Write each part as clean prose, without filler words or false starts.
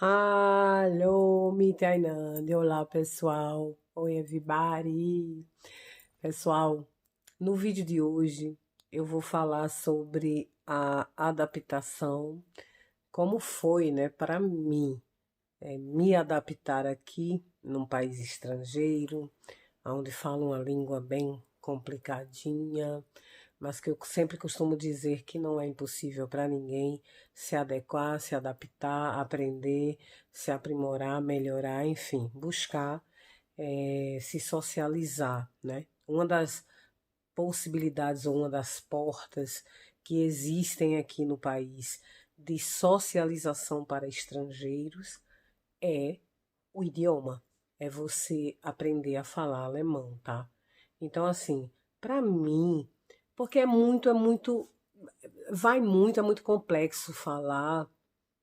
Alô, me Tainande. Olá, pessoal. Oi, everybody. Pessoal, no vídeo de hoje eu vou falar sobre a adaptação, como foi, né, para mim, me adaptar aqui num país estrangeiro, onde falam uma língua bem complicadinha, mas que eu sempre costumo dizer que não é impossível para ninguém se adequar, se adaptar, aprender, se aprimorar, melhorar, enfim, buscar se socializar, né? Uma das possibilidades ou uma das portas que existem aqui no país de socialização para estrangeiros é o idioma, é você aprender a falar alemão, tá? Então, assim, para mim, porque é muito complexo falar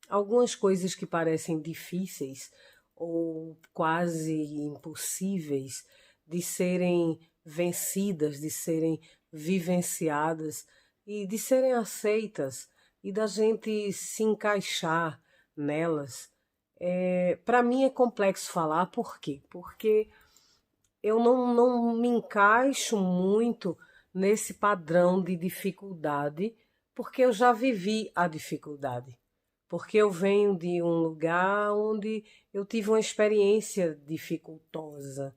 algumas coisas que parecem difíceis ou quase impossíveis de serem vencidas, de serem vivenciadas e de serem aceitas e da gente se encaixar nelas. Para mim é complexo falar, por quê? Porque eu não me encaixo muito nesse padrão de dificuldade, porque eu já vivi a dificuldade. Porque eu venho de um lugar onde eu tive uma experiência dificultosa.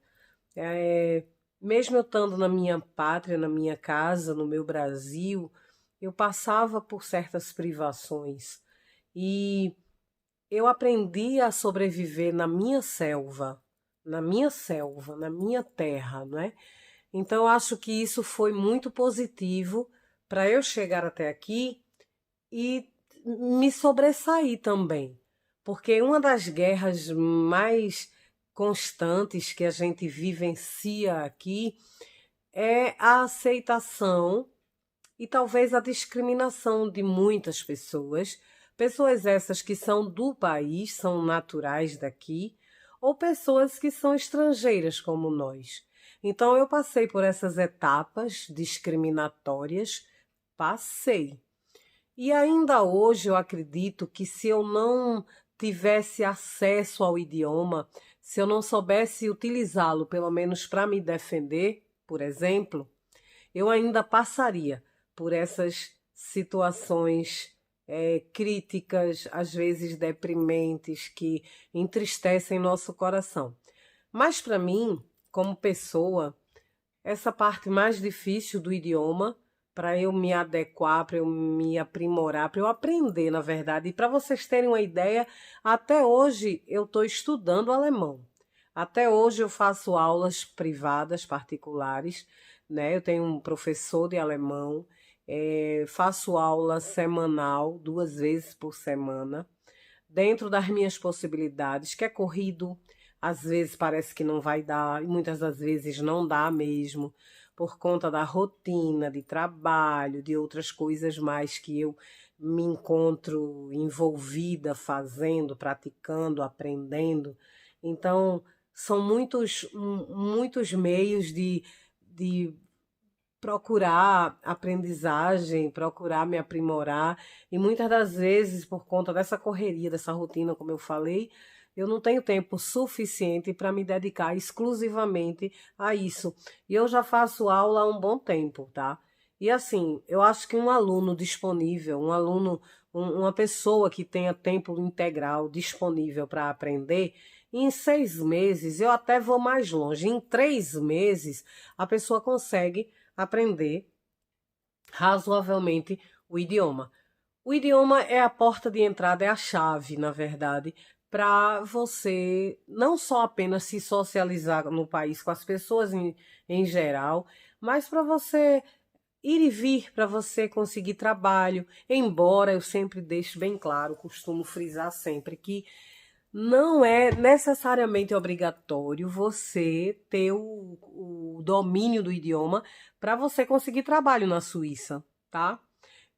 É, Mesmo eu estando na minha pátria, na minha casa, no meu Brasil, eu passava por certas privações. E eu aprendi a sobreviver na minha terra, né? Então eu acho que isso foi muito positivo para eu chegar até aqui e me sobressair também. Porque uma das guerras mais constantes que a gente vivencia aqui é a aceitação e talvez a discriminação de muitas pessoas, pessoas essas que são do país, são naturais daqui, ou pessoas que são estrangeiras como nós. Então eu passei por essas etapas discriminatórias, passei. E ainda hoje eu acredito que se eu não tivesse acesso ao idioma, se eu não soubesse utilizá-lo, pelo menos para me defender, por exemplo, eu ainda passaria por essas situações críticas, às vezes deprimentes, que entristecem nosso coração. Mas para mim, como pessoa, essa parte mais difícil do idioma, para eu me adequar, para eu me aprimorar, para eu aprender, na verdade. E para vocês terem uma ideia, até hoje eu estou estudando alemão. Até hoje eu faço aulas privadas, particulares, né? Eu tenho um professor de alemão, faço aula semanal, 2 vezes por semana, dentro das minhas possibilidades, que é corrido, às vezes parece que não vai dar, e muitas das vezes não dá mesmo, por conta da rotina de trabalho, de outras coisas mais que eu me encontro envolvida fazendo, praticando, aprendendo. Então, são muitos meios de procurar aprendizagem, procurar me aprimorar. E muitas das vezes, por conta dessa correria, dessa rotina, como eu falei, eu não tenho tempo suficiente para me dedicar exclusivamente a isso. E eu já faço aula há um bom tempo, tá? E assim, eu acho que um aluno disponível, uma pessoa que tenha tempo integral disponível para aprender, em 6 meses, eu até vou mais longe, em 3 meses, a pessoa consegue aprender razoavelmente o idioma. O idioma é a porta de entrada, é a chave, na verdade, para você não só apenas se socializar no país com as pessoas em geral, mas para você ir e vir, para você conseguir trabalho. Embora eu sempre deixe bem claro, costumo frisar sempre que não é necessariamente obrigatório você ter o domínio do idioma para você conseguir trabalho na Suíça, tá?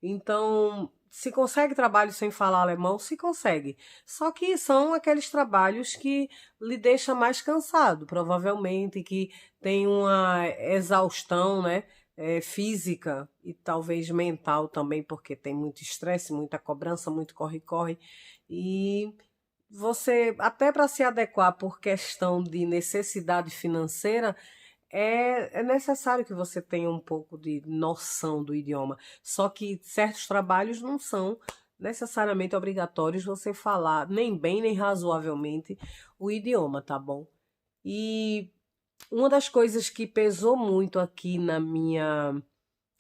Então, se consegue trabalho sem falar alemão, se consegue. Só que são aqueles trabalhos que lhe deixa mais cansado, provavelmente, que tem uma exaustão, né, física e talvez mental também, porque tem muito estresse, muita cobrança, muito corre-corre. E você, até para se adequar por questão de necessidade financeira, é necessário que você tenha um pouco de noção do idioma. Só que certos trabalhos não são necessariamente obrigatórios você falar nem bem nem razoavelmente o idioma, tá bom? E uma das coisas que pesou muito aqui na minha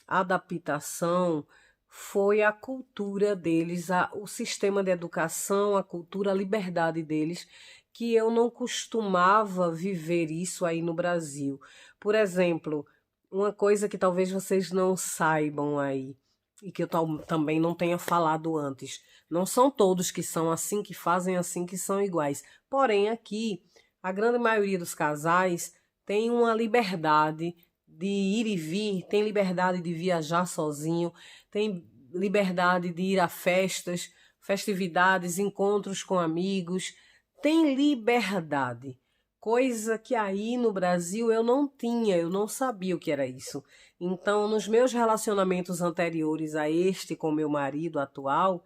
adaptação foi a cultura deles, o sistema de educação, a cultura, a liberdade deles, que eu não costumava viver isso aí no Brasil. Por exemplo, uma coisa que talvez vocês não saibam aí, e que eu também não tenha falado antes. Não são todos que são assim, que fazem assim, que são iguais. Porém, aqui, a grande maioria dos casais tem uma liberdade de ir e vir, tem liberdade de viajar sozinho, tem liberdade de ir a festas, festividades, encontros com amigos, tem liberdade. Coisa que aí no Brasil eu não tinha, eu não sabia o que era isso. Então, nos meus relacionamentos anteriores a este com meu marido atual,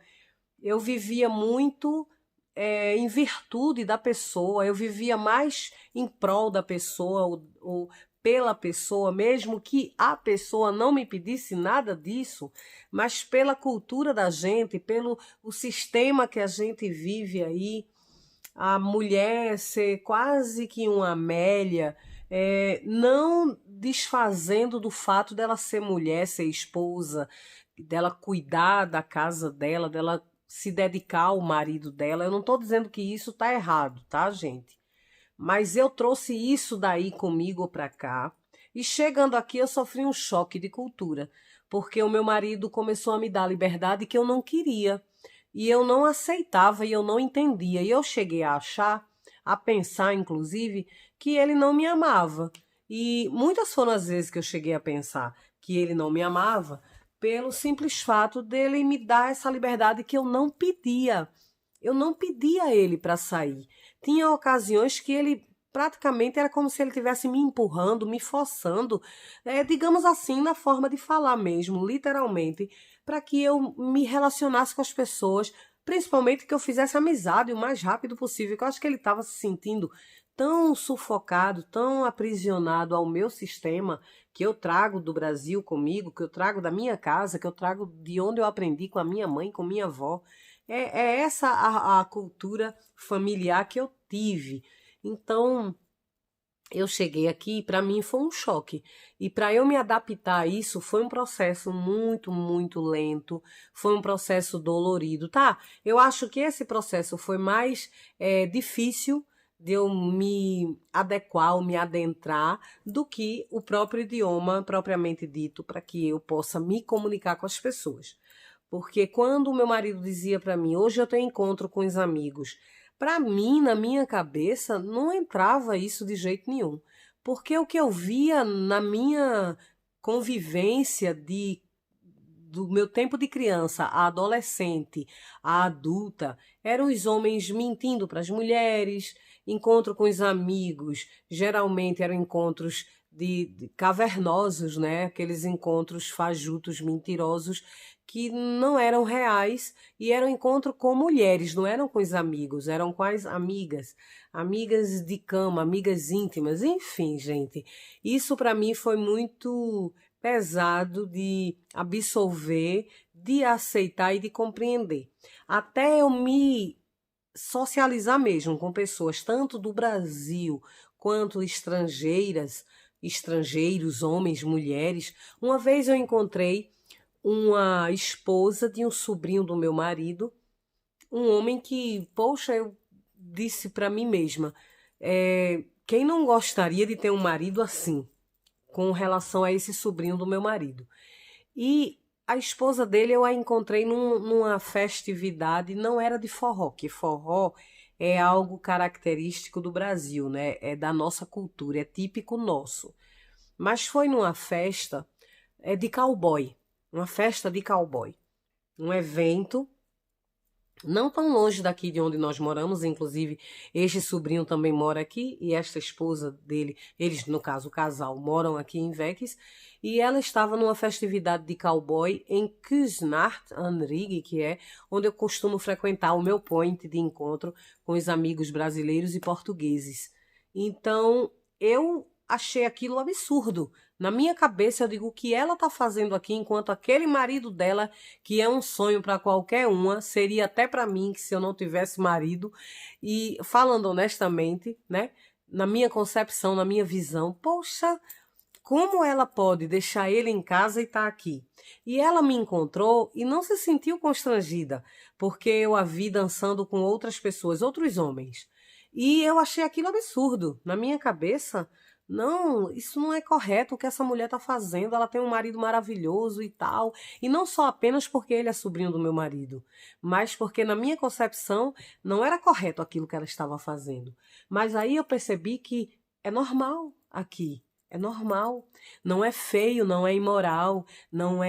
eu vivia muito em virtude da pessoa, eu vivia mais em prol da pessoa, ou pela pessoa, mesmo que a pessoa não me pedisse nada disso, mas pela cultura da gente, pelo o sistema que a gente vive aí, a mulher ser quase que uma Amélia, não desfazendo do fato dela ser mulher, ser esposa, dela cuidar da casa dela, dela se dedicar ao marido dela. Eu não estou dizendo que isso está errado, tá, gente? Mas eu trouxe isso daí comigo para cá. E chegando aqui, eu sofri um choque de cultura, porque o meu marido começou a me dar liberdade que eu não queria. E eu não aceitava e eu não entendia. E eu cheguei a achar, a pensar, inclusive, que ele não me amava. E muitas foram as vezes que eu cheguei a pensar que ele não me amava pelo simples fato dele me dar essa liberdade que eu não pedia. Eu não pedia a ele para sair. Tinha ocasiões que ele praticamente era como se ele estivesse me empurrando, me forçando, digamos assim, na forma de falar mesmo, literalmente, para que eu me relacionasse com as pessoas, principalmente que eu fizesse amizade o mais rápido possível, que eu acho que ele estava se sentindo tão sufocado, tão aprisionado ao meu sistema que eu trago do Brasil comigo, que eu trago da minha casa, que eu trago de onde eu aprendi com a minha mãe, com minha avó. É essa a cultura familiar que eu tive. Então, eu cheguei aqui e para mim foi um choque. E para eu me adaptar a isso foi um processo muito, muito lento, foi um processo dolorido, tá? Eu acho que esse processo foi mais difícil de eu me adequar ou me adentrar do que o próprio idioma propriamente dito, para que eu possa me comunicar com as pessoas. Porque quando o meu marido dizia para mim, hoje eu tenho encontro com os amigos, para mim, na minha cabeça, não entrava isso de jeito nenhum. Porque o que eu via na minha convivência do meu tempo de criança, a adolescente, a adulta, eram os homens mentindo para as mulheres, encontro com os amigos, geralmente eram encontros de cavernosos, né? Aqueles encontros fajutos, mentirosos, que não eram reais e eram encontro com mulheres, não eram com os amigos, eram com as amigas, amigas de cama, amigas íntimas, enfim, gente. Isso para mim foi muito pesado de absorver, de aceitar e de compreender. Até eu me socializar mesmo com pessoas tanto do Brasil quanto estrangeiras, estrangeiros, homens, mulheres. Uma vez eu encontrei uma esposa de um sobrinho do meu marido, um homem que, poxa, eu disse para mim mesma, quem não gostaria de ter um marido assim, com relação a esse sobrinho do meu marido? E a esposa dele eu a encontrei numa festividade, não era de forró, que forró é algo característico do Brasil, né? É da nossa cultura, é típico nosso. Mas foi numa festa de cowboy, uma festa de cowboy, um evento não tão longe daqui de onde nós moramos, inclusive este sobrinho também mora aqui e esta esposa dele, eles, no caso, o casal, moram aqui em Veques, e ela estava numa festividade de cowboy em Kusnacht an Rig, que é onde eu costumo frequentar o meu point de encontro com os amigos brasileiros e portugueses. Então, eu achei aquilo absurdo. Na minha cabeça, eu digo o que ela está fazendo aqui, enquanto aquele marido dela, que é um sonho para qualquer uma, seria até para mim, que se eu não tivesse marido. E falando honestamente, né, na minha concepção, na minha visão, poxa, como ela pode deixar ele em casa e estar aqui? E ela me encontrou e não se sentiu constrangida, porque eu a vi dançando com outras pessoas, outros homens. E eu achei aquilo absurdo. Na minha cabeça, não, isso não é correto o que essa mulher está fazendo. Ela tem um marido maravilhoso e tal. E não só apenas porque ele é sobrinho do meu marido, mas porque, na minha concepção, não era correto aquilo que ela estava fazendo. Mas aí eu percebi que é normal aqui. É normal. Não é feio, não é imoral, não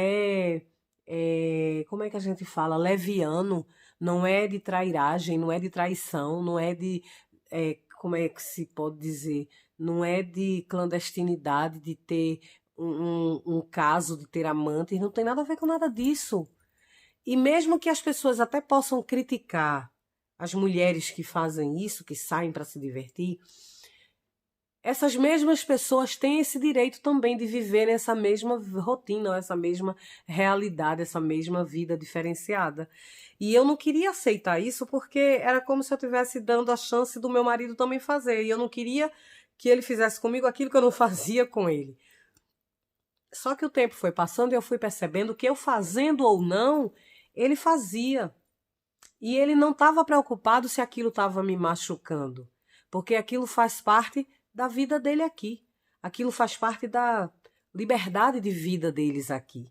como é que a gente fala? Leviano. Não é de trairagem, não é de traição, não é de. Como é que se pode dizer? Não é de clandestinidade, de ter um caso, de ter amantes, não tem nada a ver com nada disso. E mesmo que as pessoas até possam criticar as mulheres que fazem isso, que saem para se divertir, essas mesmas pessoas têm esse direito também de viver essa mesma rotina, essa mesma realidade, essa mesma vida diferenciada. E eu não queria aceitar isso porque era como se eu estivesse dando a chance do meu marido também fazer. E eu não queria que ele fizesse comigo aquilo que eu não fazia com ele. Só que o tempo foi passando e eu fui percebendo que eu fazendo ou não, ele fazia. E ele não estava preocupado se aquilo estava me machucando, porque aquilo faz parte da vida dele aqui. Aquilo faz parte da liberdade de vida deles aqui.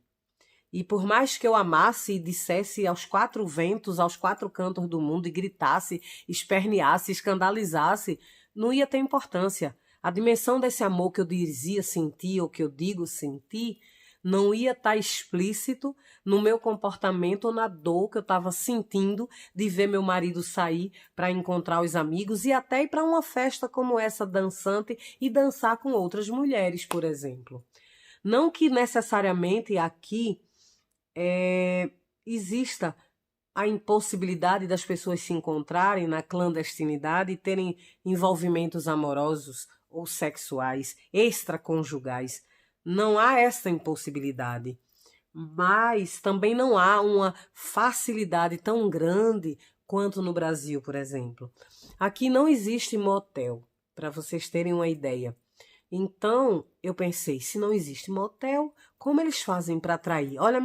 E por mais que eu amasse e dissesse aos quatro ventos, aos quatro cantos do mundo, e gritasse, esperneasse, escandalizasse, não ia ter importância. A dimensão desse amor que eu dizia sentir, ou que eu digo sentir, não ia estar explícito no meu comportamento ou na dor que eu estava sentindo de ver meu marido sair para encontrar os amigos e até ir para uma festa como essa dançante e dançar com outras mulheres, por exemplo. Não que necessariamente aqui exista a impossibilidade das pessoas se encontrarem na clandestinidade e terem envolvimentos amorosos ou sexuais extraconjugais. Não há essa impossibilidade. Mas também não há uma facilidade tão grande quanto no Brasil, por exemplo. Aqui não existe motel, para vocês terem uma ideia. Então, eu pensei, se não existe motel, como eles fazem para atrair? Olha a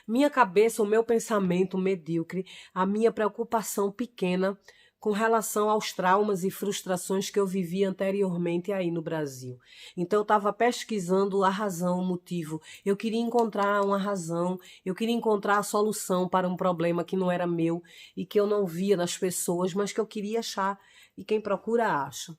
minha cabeça, o meu pensamento medíocre, a minha preocupação pequena com relação aos traumas e frustrações que eu vivi anteriormente aí no Brasil. Então, eu estava pesquisando a razão, o motivo. Eu queria encontrar uma razão, eu queria encontrar a solução para um problema que não era meu e que eu não via nas pessoas, mas que eu queria achar. E quem procura, acha.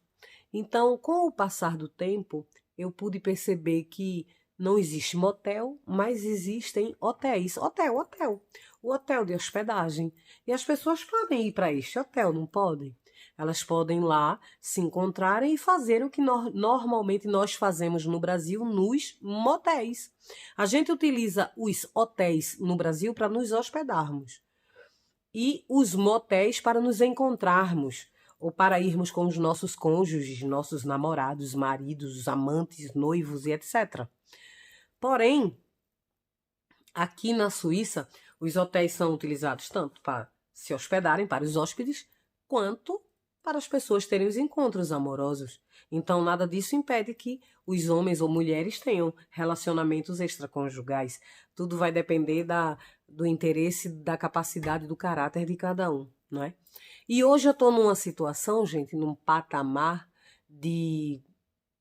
Então, com o passar do tempo, eu pude perceber que não existe motel, mas existem hotéis. Hotel. O hotel de hospedagem. E as pessoas podem ir para este hotel, não podem? Elas podem lá se encontrarem e fazer o que normalmente nós fazemos no Brasil nos motéis. A gente utiliza os hotéis no Brasil para nos hospedarmos e os motéis para nos encontrarmos ou para irmos com os nossos cônjuges, nossos namorados, maridos, amantes, noivos e etc. Porém, aqui na Suíça, os hotéis são utilizados tanto para se hospedarem para os hóspedes, quanto para as pessoas terem os encontros amorosos. Então, nada disso impede que os homens ou mulheres tenham relacionamentos extraconjugais. Tudo vai depender do interesse, da capacidade, do caráter de cada um, não é? E hoje eu estou numa situação, gente, num patamar de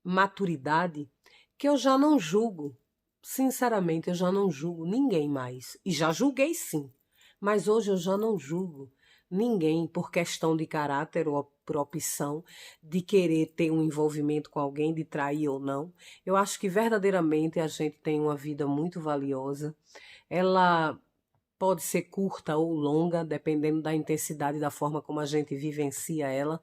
maturidade que eu já não julgo. Sinceramente, eu já não julgo ninguém mais. E já julguei sim, mas hoje eu já não julgo ninguém por questão de caráter ou por opção de querer ter um envolvimento com alguém, de trair ou não. Eu acho que verdadeiramente a gente tem uma vida muito valiosa. Ela pode ser curta ou longa, dependendo da intensidade e da forma como a gente vivencia ela.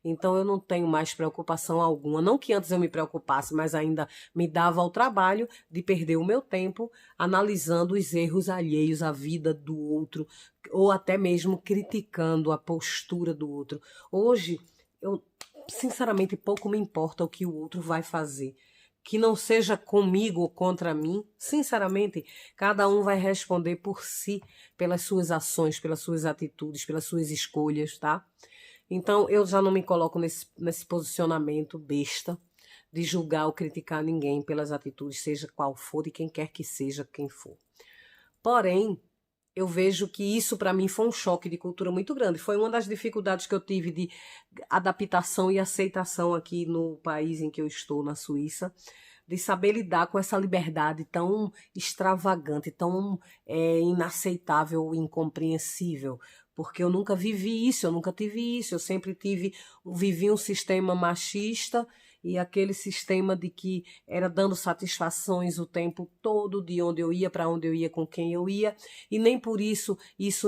Então eu não tenho mais preocupação alguma. Não que antes eu me preocupasse, mas ainda me dava ao trabalho de perder o meu tempo analisando os erros alheios à vida do outro, ou até mesmo criticando a postura do outro. Hoje, eu sinceramente pouco me importa o que o outro vai fazer. Que não seja comigo ou contra mim, sinceramente, cada um vai responder por si, pelas suas ações, pelas suas atitudes, pelas suas escolhas, tá? Então, eu já não me coloco nesse posicionamento besta de julgar ou criticar ninguém pelas atitudes, seja qual for, e quem quer que seja quem for. Porém, eu vejo que isso para mim foi um choque de cultura muito grande. Foi uma das dificuldades que eu tive de adaptação e aceitação aqui no país em que eu estou, na Suíça, de saber lidar com essa liberdade tão extravagante, tão inaceitável, incompreensível, porque eu nunca vivi isso, eu nunca tive isso, eu sempre vivi um sistema machista e aquele sistema de que era dando satisfações o tempo todo, de onde eu ia, para onde eu ia, com quem eu ia, e nem por isso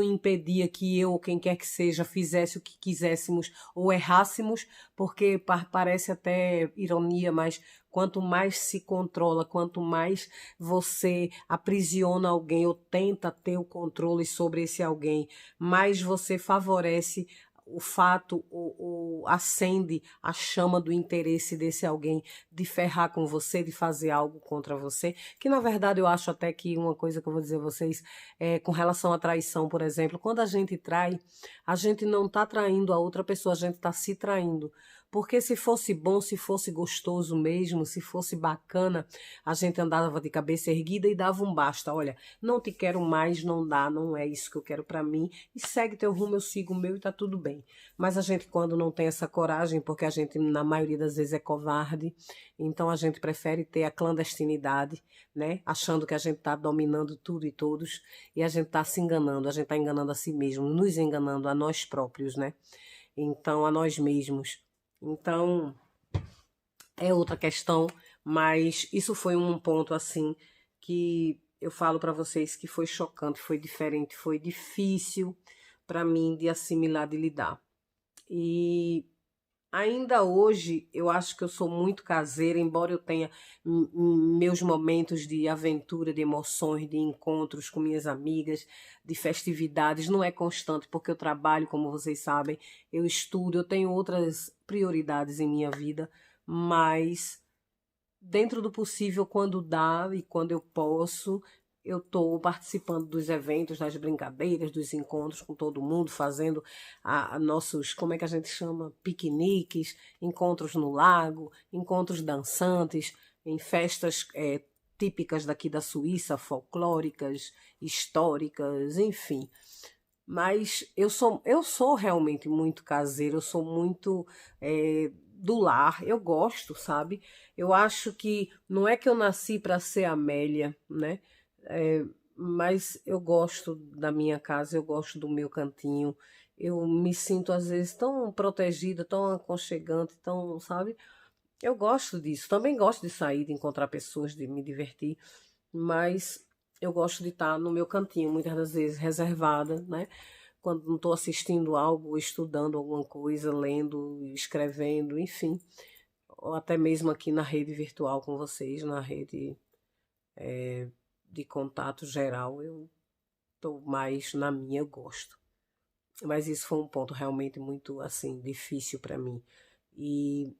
impedia que eu ou quem quer que seja fizesse o que quiséssemos ou errássemos, porque parece até ironia, mas quanto mais se controla, quanto mais você aprisiona alguém ou tenta ter o controle sobre esse alguém, mais você favorece o fato ou acende a chama do interesse desse alguém de ferrar com você, de fazer algo contra você, que na verdade eu acho até que uma coisa que eu vou dizer a vocês, com relação à traição, por exemplo, quando a gente trai, a gente não está traindo a outra pessoa, a gente está se traindo. Porque se fosse bom, se fosse gostoso mesmo, se fosse bacana, a gente andava de cabeça erguida e dava um basta. Olha, não te quero mais, não dá, não é isso que eu quero pra mim. E segue teu rumo, eu sigo o meu e tá tudo bem. Mas a gente, quando não tem essa coragem, porque a gente, na maioria das vezes, é covarde, então a gente prefere ter a clandestinidade, né? Achando que a gente tá dominando tudo e todos, e a gente tá se enganando, a gente tá enganando a si mesmo, nos enganando a nós próprios, né? Então, a nós mesmos. Então, é outra questão, mas isso foi um ponto assim que eu falo para vocês que foi chocante, foi diferente, foi difícil para mim de assimilar, de lidar. E ainda hoje eu acho que eu sou muito caseira, embora eu tenha meus momentos de aventura, de emoções, de encontros com minhas amigas, de festividades, não é constante porque eu trabalho, como vocês sabem, eu estudo, eu tenho outras prioridades em minha vida, mas dentro do possível, quando dá e quando eu posso, eu estou participando dos eventos, das brincadeiras, dos encontros com todo mundo, fazendo a nossos, como é que a gente chama? Piqueniques, encontros no lago, encontros dançantes, em festas típicas daqui da Suíça, folclóricas, históricas, enfim. Mas eu sou realmente muito caseira, eu sou muito do lar, eu gosto, sabe? Eu acho que não é que eu nasci para ser Amélia, né? Mas eu gosto da minha casa, eu gosto do meu cantinho. Eu me sinto às vezes tão protegida, tão aconchegante, tão, sabe? Eu gosto disso. Também gosto de sair, de encontrar pessoas, de me divertir, mas eu gosto de estar no meu cantinho, muitas das vezes reservada, né? Quando não estou assistindo algo, estudando alguma coisa, lendo, escrevendo, enfim. Ou até mesmo aqui na rede virtual com vocês, na rede de contato geral, eu estou mais na minha, eu gosto. Mas isso foi um ponto realmente muito, assim, difícil para mim. E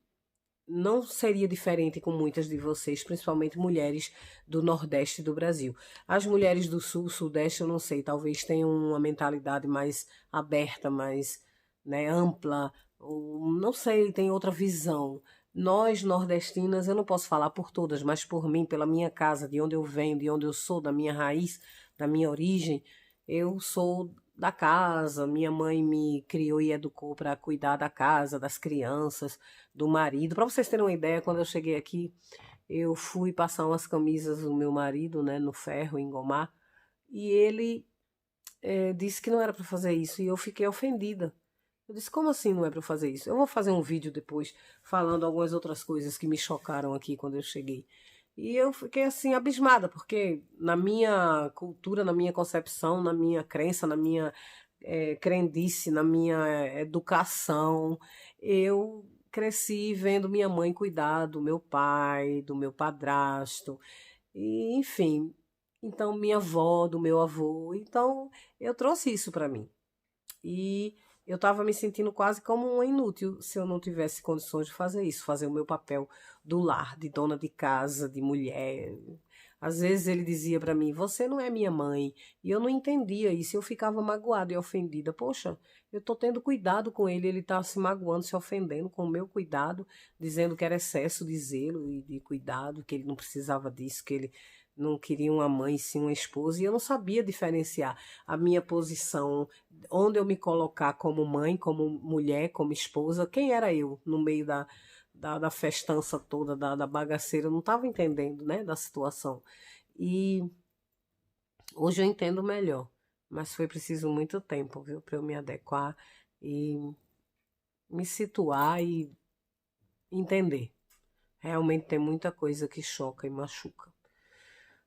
não seria diferente com muitas de vocês, principalmente mulheres do Nordeste do Brasil. As mulheres do Sul, Sudeste, eu não sei, talvez tenham uma mentalidade mais aberta, mais, né, ampla, ou, não sei, tem outra visão. Nós, nordestinas, eu não posso falar por todas, mas por mim, pela minha casa, de onde eu venho, de onde eu sou, da minha raiz, da minha origem, eu sou da casa, minha mãe me criou e educou para cuidar da casa, das crianças, do marido. Para vocês terem uma ideia, quando eu cheguei aqui, eu fui passar umas camisas do meu marido, né, no ferro, engomar, e ele disse que não era para fazer isso, e eu fiquei ofendida. Eu disse, como assim não é para eu fazer isso? Eu vou fazer um vídeo depois falando algumas outras coisas que me chocaram aqui quando eu cheguei. E eu fiquei assim abismada, porque na minha cultura, na minha concepção, na minha crença, na minha crendice, na minha educação, eu cresci vendo minha mãe cuidar do meu pai, do meu padrasto, e enfim, então minha avó, do meu avô, então eu trouxe isso para mim. E eu estava me sentindo quase como uma inútil se eu não tivesse condições de fazer isso, fazer o meu papel do lar, de dona de casa, de mulher. Às vezes ele dizia para mim: "Você não é minha mãe". E eu não entendia isso, eu ficava magoada e ofendida. Poxa, eu tô tendo cuidado com ele, ele tá se magoando, se ofendendo com o meu cuidado, dizendo que era excesso de zelo e de cuidado, que ele não precisava disso, que ele não queria uma mãe, sim uma esposa, e eu não sabia diferenciar a minha posição, onde eu me colocar como mãe, como mulher, como esposa, quem era eu no meio da festança toda, da bagaceira, eu não estava entendendo, né, da situação. E hoje eu entendo melhor, mas foi preciso muito tempo, viu, para eu me adequar e me situar e entender. Realmente tem muita coisa que choca e machuca.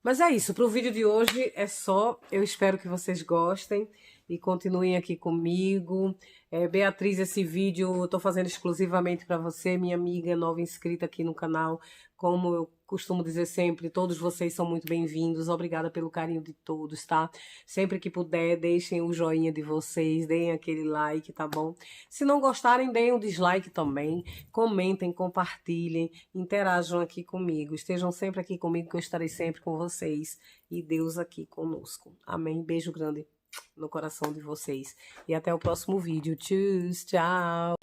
Mas é isso, para o vídeo de hoje é só. Eu espero que vocês gostem e continuem aqui comigo. Beatriz, esse vídeo eu estou fazendo exclusivamente para você, minha amiga nova inscrita aqui no canal. Como eu costumo dizer sempre, todos vocês são muito bem-vindos. Obrigada pelo carinho de todos, tá? Sempre que puder, deixem o joinha de vocês, deem aquele like, tá bom? Se não gostarem, deem um dislike também. Comentem, compartilhem, interajam aqui comigo. Estejam sempre aqui comigo, que eu estarei sempre com vocês. E Deus aqui conosco. Amém? Beijo grande no coração de vocês. E até o próximo vídeo. Tchau, tchau!